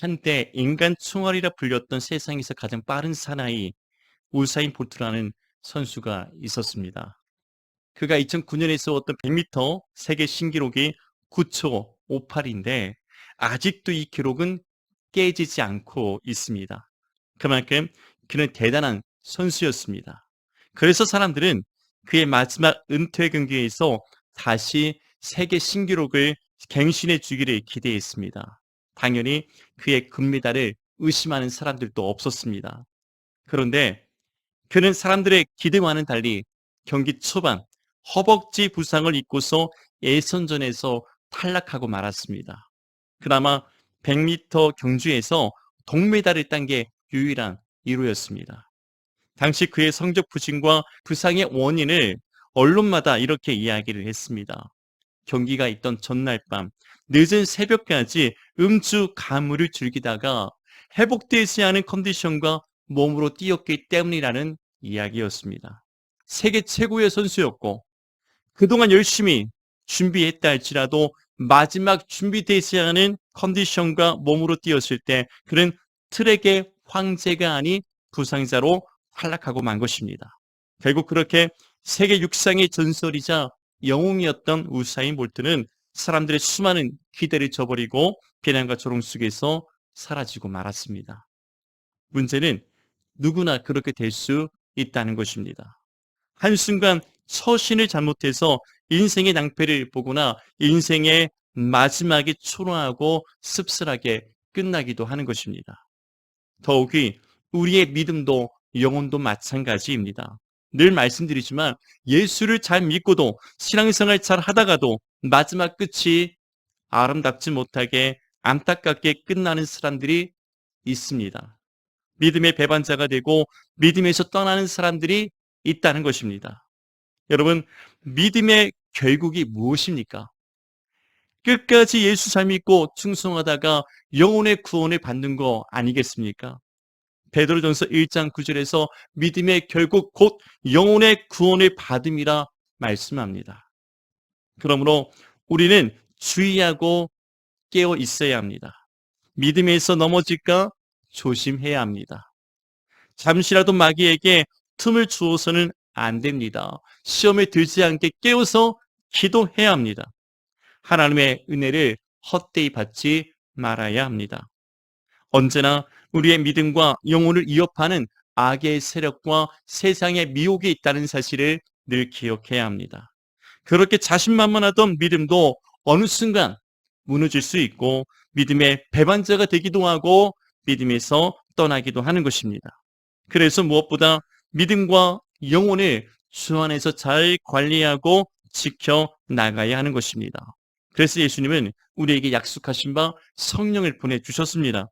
한때 인간 총알이라 불렸던 세상에서 가장 빠른 사나이 우사인 볼트라는 선수가 있었습니다. 그가 2009년에 세웠던 100m 세계 신기록이 9초 58인데 아직도 이 기록은 깨지지 않고 있습니다. 그만큼 그는 대단한 선수였습니다. 그래서 사람들은 그의 마지막 은퇴 경기에서 다시 세계 신기록을 갱신해 주기를 기대했습니다. 당연히 그의 금메달을 의심하는 사람들도 없었습니다. 그런데 그는 사람들의 기대와는 달리 경기 초반 허벅지 부상을 입고서 예선전에서 탈락하고 말았습니다. 그나마 100m 경주에서 동메달을 딴 게 유일한 이유였습니다. 당시 그의 성적 부진과 부상의 원인을 언론마다 이렇게 이야기를 했습니다. 경기가 있던 전날 밤 늦은 새벽까지 음주 가물을 즐기다가 회복되지 않은 컨디션과 몸으로 뛰었기 때문이라는 이야기였습니다. 세계 최고의 선수였고 그동안 열심히 준비했다 할지라도 마지막 준비되지 않은 컨디션과 몸으로 뛰었을 때 그는 트랙의 황제가 아닌 부상자로 탈락하고 만 것입니다. 결국 그렇게 세계 육상의 전설이자 영웅이었던 우사인 볼트는 사람들의 수많은 기대를 저버리고 비난과 조롱 속에서 사라지고 말았습니다. 문제는 누구나 그렇게 될 수 있다는 것입니다. 한순간 처신을 잘못해서 인생의 낭패를 보거나 인생의 마지막이 초라하고 씁쓸하게 끝나기도 하는 것입니다. 더욱이 우리의 믿음도 영혼도 마찬가지입니다. 늘 말씀드리지만 예수를 잘 믿고도 신앙생활 잘 하다가도 마지막 끝이 아름답지 못하게 안타깝게 끝나는 사람들이 있습니다. 믿음의 배반자가 되고 믿음에서 떠나는 사람들이 있다는 것입니다. 여러분, 믿음의 결국이 무엇입니까? 끝까지 예수 잘 믿고 충성하다가 영혼의 구원을 받는 거 아니겠습니까? 베드로전서 1장 9절에서 믿음의 결국 곧 영혼의 구원을 받음이라 말씀합니다. 그러므로 우리는 주의하고 깨어 있어야 합니다. 믿음에서 넘어질까 조심해야 합니다. 잠시라도 마귀에게 틈을 주어서는 안 됩니다. 시험에 들지 않게 깨어서 기도해야 합니다. 하나님의 은혜를 헛되이 받지 말아야 합니다. 언제나 우리의 믿음과 영혼을 위협하는 악의 세력과 세상의 미혹이 있다는 사실을 늘 기억해야 합니다. 그렇게 자신만만하던 믿음도 어느 순간 무너질 수 있고 믿음의 배반자가 되기도 하고 믿음에서 떠나기도 하는 것입니다. 그래서 무엇보다 믿음과 영혼을 주 안에서 잘 관리하고 지켜 나가야 하는 것입니다. 그래서 예수님은 우리에게 약속하신 바 성령을 보내주셨습니다.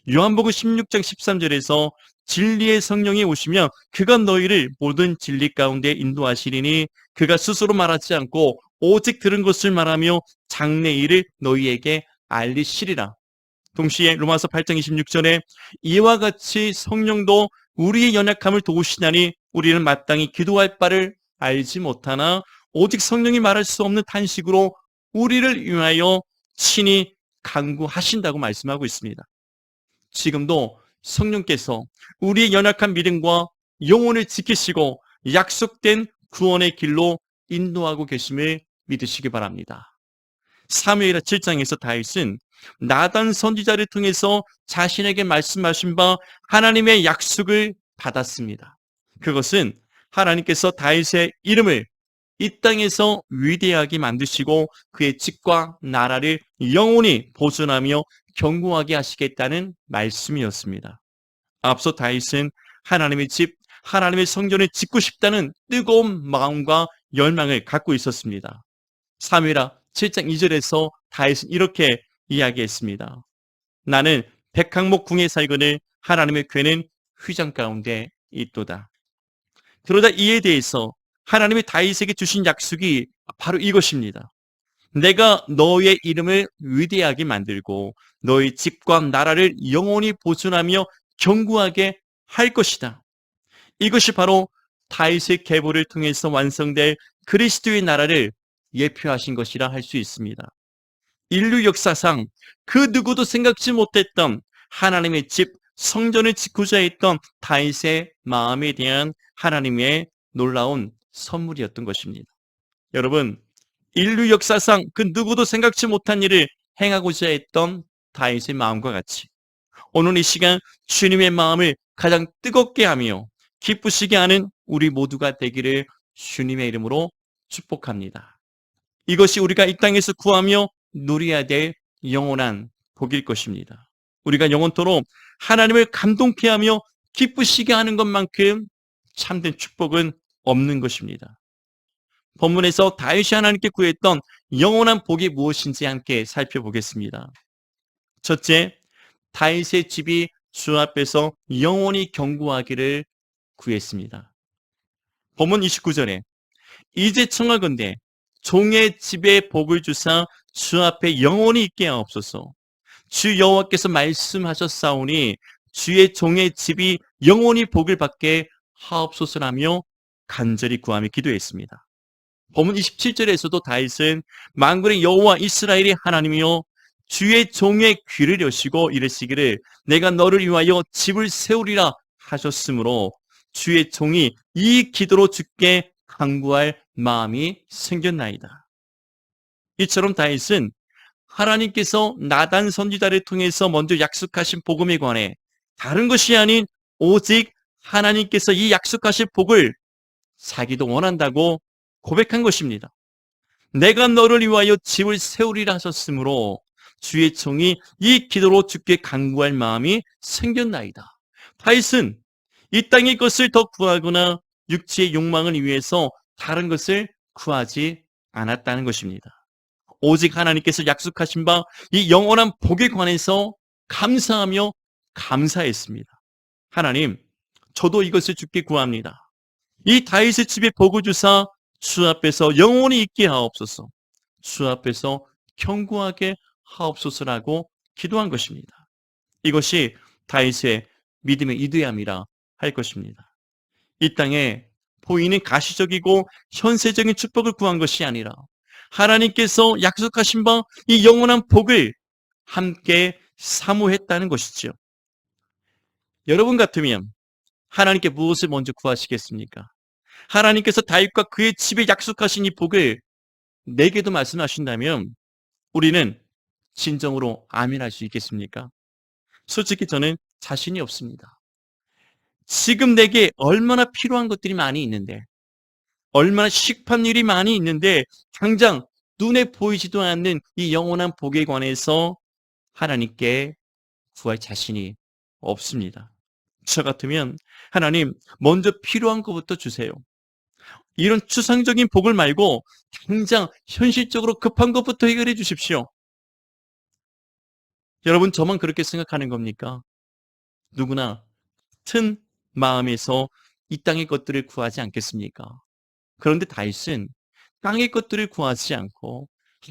요한복음 16장 13절에서 진리의 성령이 오시면 그가 너희를 모든 진리 가운데 인도하시리니 그가 스스로 말하지 않고 오직 들은 것을 말하며 장래 일을 너희에게 알리시리라. 동시에 로마서 8장 26절에 이와 같이 성령도 우리의 연약함을 도우시나니 우리는 마땅히 기도할 바를 알지 못하나 오직 성령이 말할 수 없는 탄식으로 우리를 위하여 친히 간구하신다고 말씀하고 있습니다. 지금도 성령께서 우리의 연약한 믿음과 영혼을 지키시고 약속된 구원의 길로 인도하고 계심을 믿으시기 바랍니다. 사무엘하 7장에서 다윗은 나단 선지자를 통해서 자신에게 말씀하신 바 하나님의 약속을 받았습니다. 그것은 하나님께서 다윗의 이름을 이 땅에서 위대하게 만드시고 그의 집과 나라를 영원히 보존하며 견고하게 하시겠다는 말씀이었습니다. 앞서 다윗은 하나님의 집, 하나님의 성전을 짓고 싶다는 뜨거운 마음과 열망을 갖고 있었습니다. 사무엘하 7장 2절에서 다윗은 이렇게 이야기했습니다. 나는 백항목 궁에 살거늘 하나님의 궤는 휘장 가운데 있도다. 그러자 이에 대해서 하나님이 다윗에게 주신 약속이 바로 이것입니다. 내가 너의 이름을 위대하게 만들고 너의 집과 나라를 영원히 보존하며 견고하게 할 것이다. 이것이 바로 다윗의 계보를 통해서 완성될 그리스도의 나라를 예표하신 것이라 할 수 있습니다. 인류 역사상 그 누구도 생각지 못했던 하나님의 집, 성전을 짓고자 했던 다윗의 마음에 대한 하나님의 놀라운 선물이었던 것입니다. 여러분, 인류 역사상 그 누구도 생각지 못한 일을 행하고자 했던 다윗의 마음과 같이 오늘 이 시간 주님의 마음을 가장 뜨겁게 하며 기쁘시게 하는 우리 모두가 되기를 주님의 이름으로 축복합니다. 이것이 우리가 이 땅에서 구하며 누려야 될 영원한 복일 것입니다. 우리가 영원토록 하나님을 감동케 하며 기쁘시게 하는 것만큼 참된 축복은 없는 것입니다. 본문에서 다윗이 하나님께 구했던 영원한 복이 무엇인지 함께 살펴보겠습니다. 첫째, 다윗의 집이 주 앞에서 영원히 견고하기를 구했습니다. 본문 29절에 이제 청하건대 종의 집에 복을 주사 주 앞에 영원히 있게 하옵소서. 주 여호와께서 말씀하셨사오니 주의 종의 집이 영원히 복을 받게 하옵소서라며 간절히 구하며 기도했습니다. 본문 27절에서도 다윗은 만군의 여호와 이스라엘의 하나님이여 주의 종의 귀를 여시고 이르시기를 내가 너를 위하여 집을 세우리라 하셨으므로 주의 종이 이 기도로 주께 간구할 마음이 생겼나이다. 이처럼 다윗은 하나님께서 나단 선지자를 통해서 먼저 약속하신 복음에 관해 다른 것이 아닌 오직 하나님께서 이 약속하신 복을 자기도 원한다고 고백한 것입니다. 내가 너를 위하여 집을 세우리라 하셨으므로 주의 종이 이 기도로 주께 간구할 마음이 생겼나이다. 다윗은 이 땅의 것을 더 구하거나 육체의 욕망을 위해서 다른 것을 구하지 않았다는 것입니다. 오직 하나님께서 약속하신 바 이 영원한 복에 관해서 감사하며 감사했습니다. 하나님, 저도 이것을 주께 구합니다. 이 다윗의 집에 복을 주사 주 앞에서 영원히 있게 하옵소서. 주 앞에서 견고하게 하옵소서라고 기도한 것입니다. 이것이 다윗의 믿음의 이대함이라 할 것입니다. 이 땅에 보이는 가시적이고 현세적인 축복을 구한 것이 아니라 하나님께서 약속하신 바 이 영원한 복을 함께 사모했다는 것이죠. 여러분 같으면 하나님께 무엇을 먼저 구하시겠습니까? 하나님께서 다윗과 그의 집에 약속하신 이 복을 내게도 말씀하신다면 우리는 진정으로 아멘할 수 있겠습니까? 솔직히 저는 자신이 없습니다. 지금 내게 얼마나 필요한 것들이 많이 있는데, 얼마나 시급한 일이 많이 있는데 당장 눈에 보이지도 않는 이 영원한 복에 관해서 하나님께 구할 자신이 없습니다. 저 같으면 하나님 먼저 필요한 것부터 주세요. 이런 추상적인 복을 말고 당장 현실적으로 급한 것부터 해결해 주십시오. 여러분, 저만 그렇게 생각하는 겁니까? 누구나 같은 마음에서 이 땅의 것들을 구하지 않겠습니까? 그런데 다윗은 땅의 것들을 구하지 않고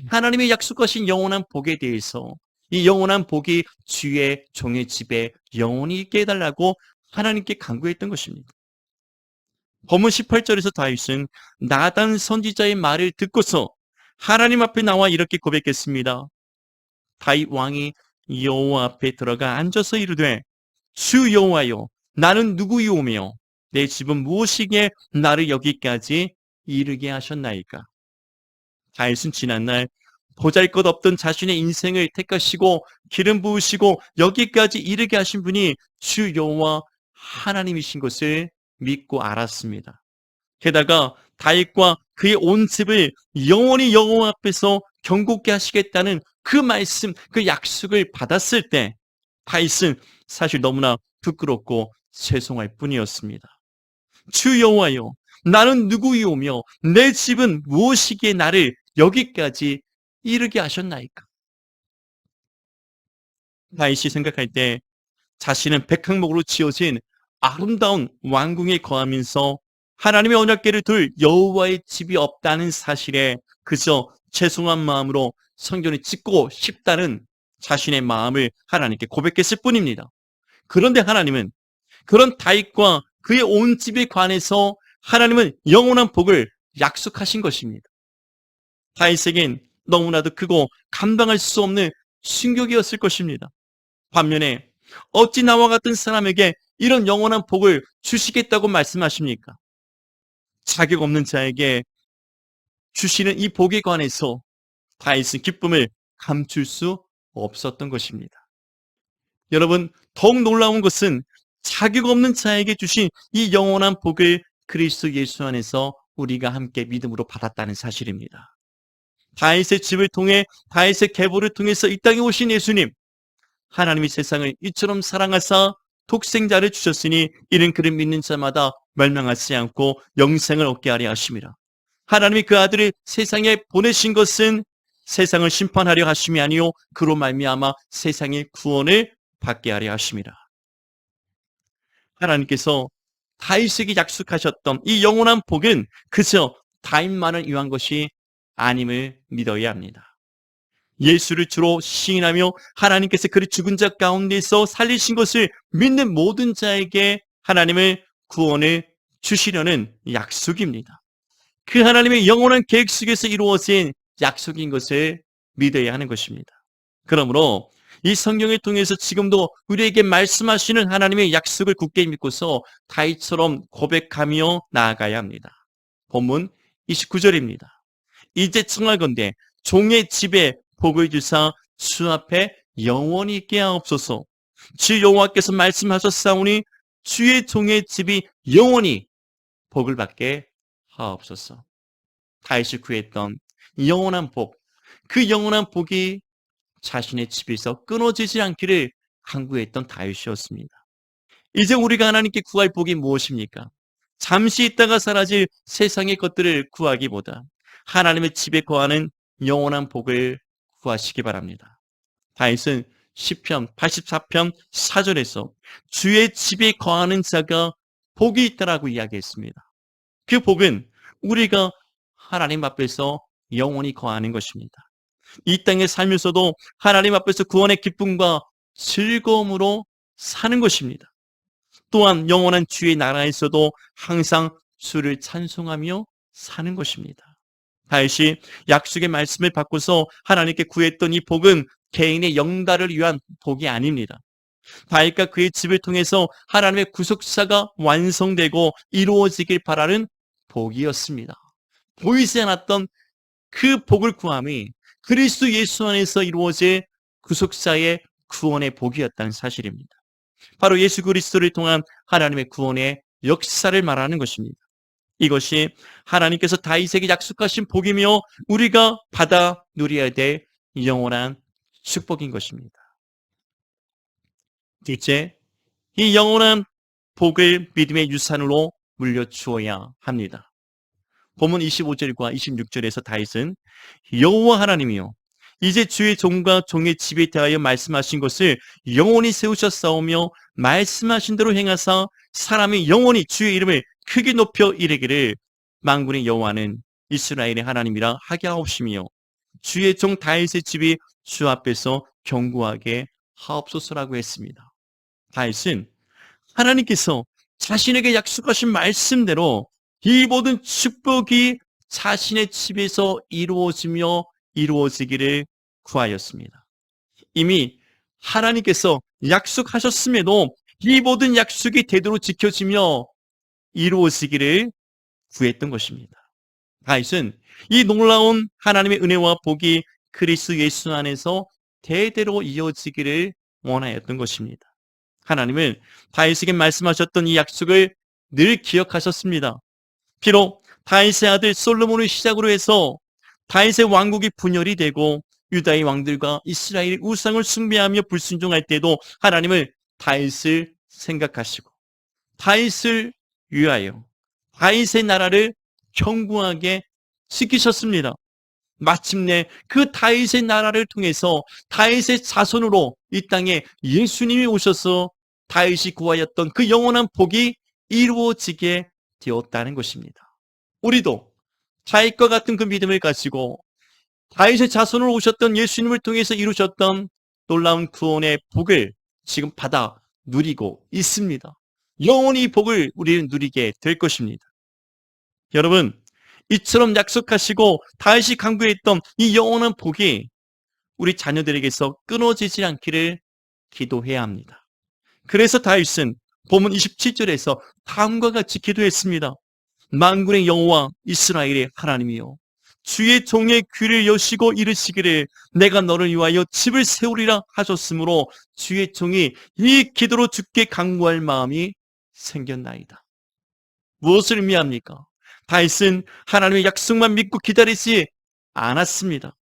하나님의 약속하신 영원한 복에 대해서 이 영원한 복이 주의 종의 집에 영원히 있게 해달라고 하나님께 간구했던 것입니다. 본문 18절에서 다윗은 나단 선지자의 말을 듣고서 하나님 앞에 나와 이렇게 고백했습니다. 다윗 왕이 여호와 앞에 들어가 앉아서 이르되 주 여호와여 나는 누구이오며 내 집은 무엇이기에 나를 여기까지 이르게 하셨나이까. 다윗은 지난날 보잘것없던 자신의 인생을 택하시고 기름 부으시고 여기까지 이르게 하신 분이 주 여호와 하나님이신 것을 믿고 알았습니다. 게다가 다윗과 그의 온 집을 영원히 여호와 앞에서 경고케 하시겠다는 그 말씀, 그 약속을 받았을 때 다윗은 사실 너무나 부끄럽고 죄송할 뿐이었습니다. 주 여호와여 나는 누구이오며 내 집은 무엇이기에 나를 여기까지 이르게 하셨나이까. 다윗이 생각할 때 자신은 백항목으로 지어진 아름다운 왕궁에 거하면서 하나님의 언약궤를 둘 여호와의 집이 없다는 사실에 그저 죄송한 마음으로 성전을 짓고 싶다는 자신의 마음을 하나님께 고백했을 뿐입니다. 그런데 하나님은 그런 다윗과 그의 온 집에 관해서 하나님은 영원한 복을 약속하신 것입니다. 다윗에겐 너무나도 크고 감당할 수 없는 충격이었을 것입니다. 반면에 어찌 나와 같은 사람에게 이런 영원한 복을 주시겠다고 말씀하십니까? 자격 없는 자에게 주시는 이 복에 관해서 다윗은 기쁨을 감출 수 없었던 것입니다. 여러분, 더욱 놀라운 것은 자격 없는 자에게 주신 이 영원한 복을 그리스도 예수 안에서 우리가 함께 믿음으로 받았다는 사실입니다. 다윗의 집을 통해 다윗의 계보를 통해서 이 땅에 오신 예수님, 하나님이 세상을 이처럼 사랑하사 독생자를 주셨으니 이는 그를 믿는 자마다 멸망하지 않고 영생을 얻게 하려 하심이라. 하나님이 그 아들을 세상에 보내신 것은 세상을 심판하려 하심이 아니요 그로 말미암아 세상의 구원을 받게 하려 하심이라. 하나님께서 다윗에게 약속하셨던 이 영원한 복은 그저 다윗만을 위한 것이 아님을 믿어야 합니다. 예수를 주로 시인하며 하나님께서 그를 죽은 자 가운데서 살리신 것을 믿는 모든 자에게 하나님의 구원을 주시려는 약속입니다. 그 하나님의 영원한 계획 속에서 이루어진 약속인 것을 믿어야 하는 것입니다. 그러므로 이 성경을 통해서 지금도 우리에게 말씀하시는 하나님의 약속을 굳게 믿고서 다윗처럼 고백하며 나아가야 합니다. 본문 29절입니다. 이제 청하건대 종의 집에 복을 주사 주 앞에 영원히 있게 하옵소서. 주 여호와께서 말씀하셨사오니 주의 종의 집이 영원히 복을 받게 하옵소서. 다윗이 구했던 영원한 복, 그 영원한 복이 자신의 집에서 끊어지지 않기를 간구했던 다윗이었습니다. 이제 우리가 하나님께 구할 복이 무엇입니까? 잠시 있다가 사라질 세상의 것들을 구하기보다 하나님의 집에 거하는 영원한 복을 구하시기 바랍니다. 다윗은 시편 84편 4절에서 주의 집에 거하는 자가 복이 있다라고 이야기했습니다. 그 복은 우리가 하나님 앞에서 영원히 거하는 것입니다. 이 땅에 살면서도 하나님 앞에서 구원의 기쁨과 즐거움으로 사는 것입니다. 또한 영원한 주의 나라에서도 항상 주를 찬송하며 사는 것입니다. 다윗이 약속의 말씀을 받고서 하나님께 구했던 이 복은 개인의 영달을 위한 복이 아닙니다. 다윗과 그의 집을 통해서 하나님의 구속사가 완성되고 이루어지길 바라는 복이었습니다. 보이지 않았던 그 복을 구함이 그리스도 예수 안에서 이루어질 구속사의 구원의 복이었다는 사실입니다. 바로 예수 그리스도를 통한 하나님의 구원의 역사를 말하는 것입니다. 이것이 하나님께서 다윗에게 약속하신 복이며 우리가 받아 누려야 될 영원한 축복인 것입니다. 둘째, 이 영원한 복을 믿음의 유산으로 물려주어야 합니다. 본문 25절과 26절에서 다윗은 여호와 하나님이요 이제 주의 종과 종의 집에 대하여 말씀하신 것을 영원히 세우셨사오며 말씀하신 대로 행하사 사람이 영원히 주의 이름을 크게 높여 이르기를 만군의 여호와는 이스라엘의 하나님이라 하게 하옵시며 주의 종 다윗의 집이 주 앞에서 견고하게 하옵소서라고 했습니다. 다윗은 하나님께서 자신에게 약속하신 말씀대로 이 모든 축복이 자신의 집에서 이루어지며 이루어지기를 구하였습니다. 이미 하나님께서 약속하셨음에도 이 모든 약속이 되도록 지켜지며 이루어지기를 구했던 것입니다. 다윗은 이 놀라운 하나님의 은혜와 복이 그리스도 예수 안에서 대대로 이어지기를 원하였던 것입니다. 하나님은 다윗에게 말씀하셨던 이 약속을 늘 기억하셨습니다. 비록 다윗의 아들 솔로몬을 시작으로 해서 다윗의 왕국이 분열이 되고 유다의 왕들과 이스라엘의 우상을 숭배하며 불순종할 때도 하나님은 다윗을 생각하시고 다윗을 위하여 다윗의 나라를 견고하게 지키셨습니다. 마침내 그 다윗의 나라를 통해서 다윗의 자손으로 이 땅에 예수님이 오셔서 다윗이 구하였던 그 영원한 복이 이루어지게 되었다는 것입니다. 우리도 다윗과 같은 그 믿음을 가지고 다윗의 자손으로 오셨던 예수님을 통해서 이루셨던 놀라운 구원의 복을 지금 받아 누리고 있습니다. 영원히 이 복을 우리는 누리게 될 것입니다. 여러분, 이처럼 약속하시고 다윗이 간구했던 이 영원한 복이 우리 자녀들에게서 끊어지지 않기를 기도해야 합니다. 그래서 다윗은 본문 27절에서 다음과 같이 기도했습니다. 만군의 여호와 이스라엘의 하나님이여, 주의 종의 귀를 여시고 이르시기를 내가 너를 위하여 집을 세우리라 하셨으므로 주의 종이 이 기도로 주께 간구할 마음이 생겼나이다. 무엇을 의미합니까? 다윗은 하나님의 약속만 믿고 기다리지 않았습니다.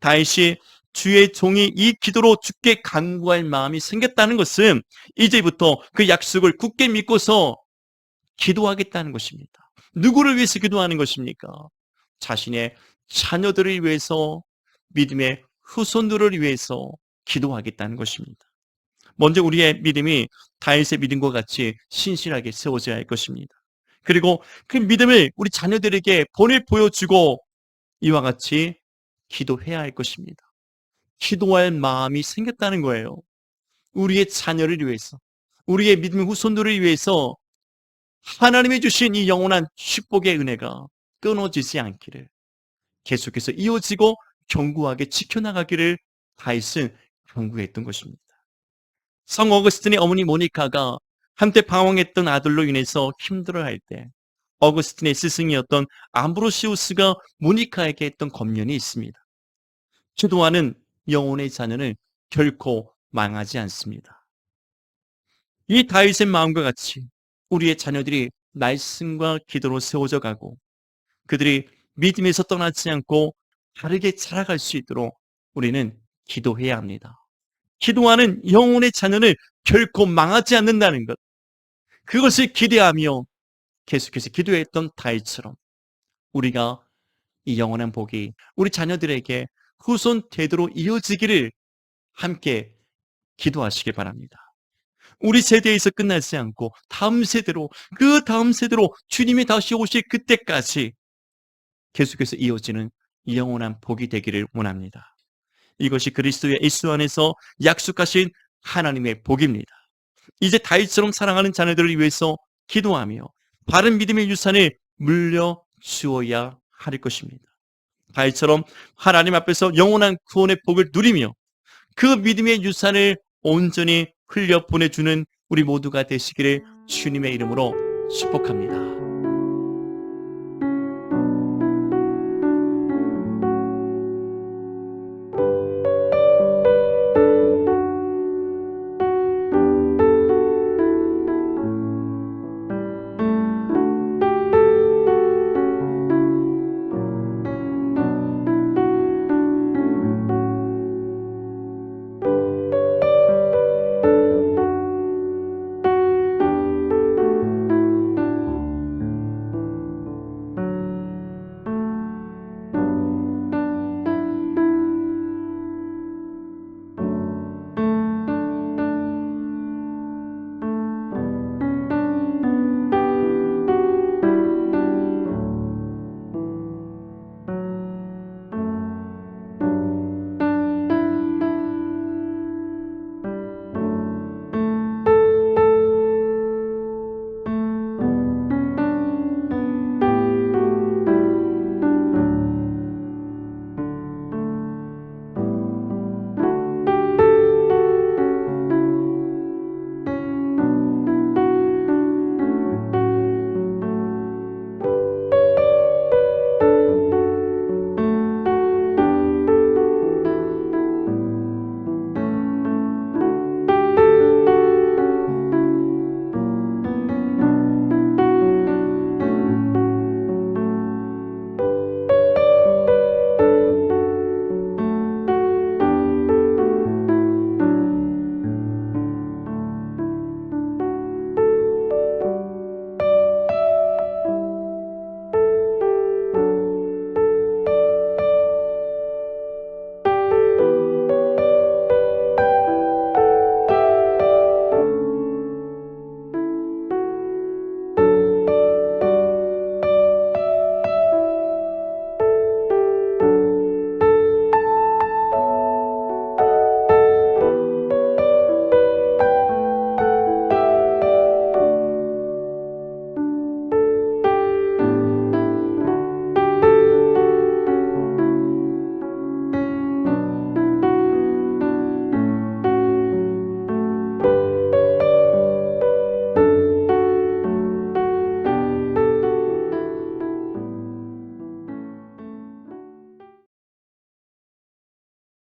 다윗이 주의 종이 이 기도로 주께 간구할 마음이 생겼다는 것은 이제부터 그 약속을 굳게 믿고서 기도하겠다는 것입니다. 누구를 위해서 기도하는 것입니까? 자신의 자녀들을 위해서, 믿음의 후손들을 위해서 기도하겠다는 것입니다. 먼저 우리의 믿음이 다윗의 믿음과 같이 신실하게 세워져야 할 것입니다. 그리고 그 믿음을 우리 자녀들에게 보여주고 이와 같이 기도해야 할 것입니다. 기도할 마음이 생겼다는 거예요. 우리의 자녀를 위해서, 우리의 믿음의 후손들을 위해서 하나님이 주신 이 영원한 축복의 은혜가 끊어지지 않기를, 계속해서 이어지고 견고하게 지켜나가기를 다윗은 간구했던 것입니다. 성 어거스틴의 어머니 모니카가 한때 방황했던 아들로 인해서 힘들어할 때 어거스틴의 스승이었던 암브로시우스가 모니카에게 했던 권면이 있습니다. 기도하는 영혼의 자녀는 결코 망하지 않습니다. 이 다윗의 마음과 같이 우리의 자녀들이 말씀과 기도로 세워져 가고 그들이 믿음에서 떠나지 않고 바르게 자라갈 수 있도록 우리는 기도해야 합니다. 기도하는 영혼의 자녀는 결코 망하지 않는다는 것, 그것을 기대하며 계속해서 기도했던 다윗처럼 우리가 이 영원한 복이 우리 자녀들에게 후손 대대로 이어지기를 함께 기도하시기 바랍니다. 우리 세대에서 끝나지 않고 다음 세대로, 그 다음 세대로 주님이 다시 오실 그때까지 계속해서 이어지는 영원한 복이 되기를 원합니다. 이것이 그리스도의 예수 안에서 약속하신 하나님의 복입니다. 이제 다윗처럼 사랑하는 자녀들을 위해서 기도하며 바른 믿음의 유산을 물려주어야 할 것입니다. 다윗처럼 하나님 앞에서 영원한 구원의 복을 누리며 그 믿음의 유산을 온전히 흘려 보내주는 우리 모두가 되시기를 주님의 이름으로 축복합니다.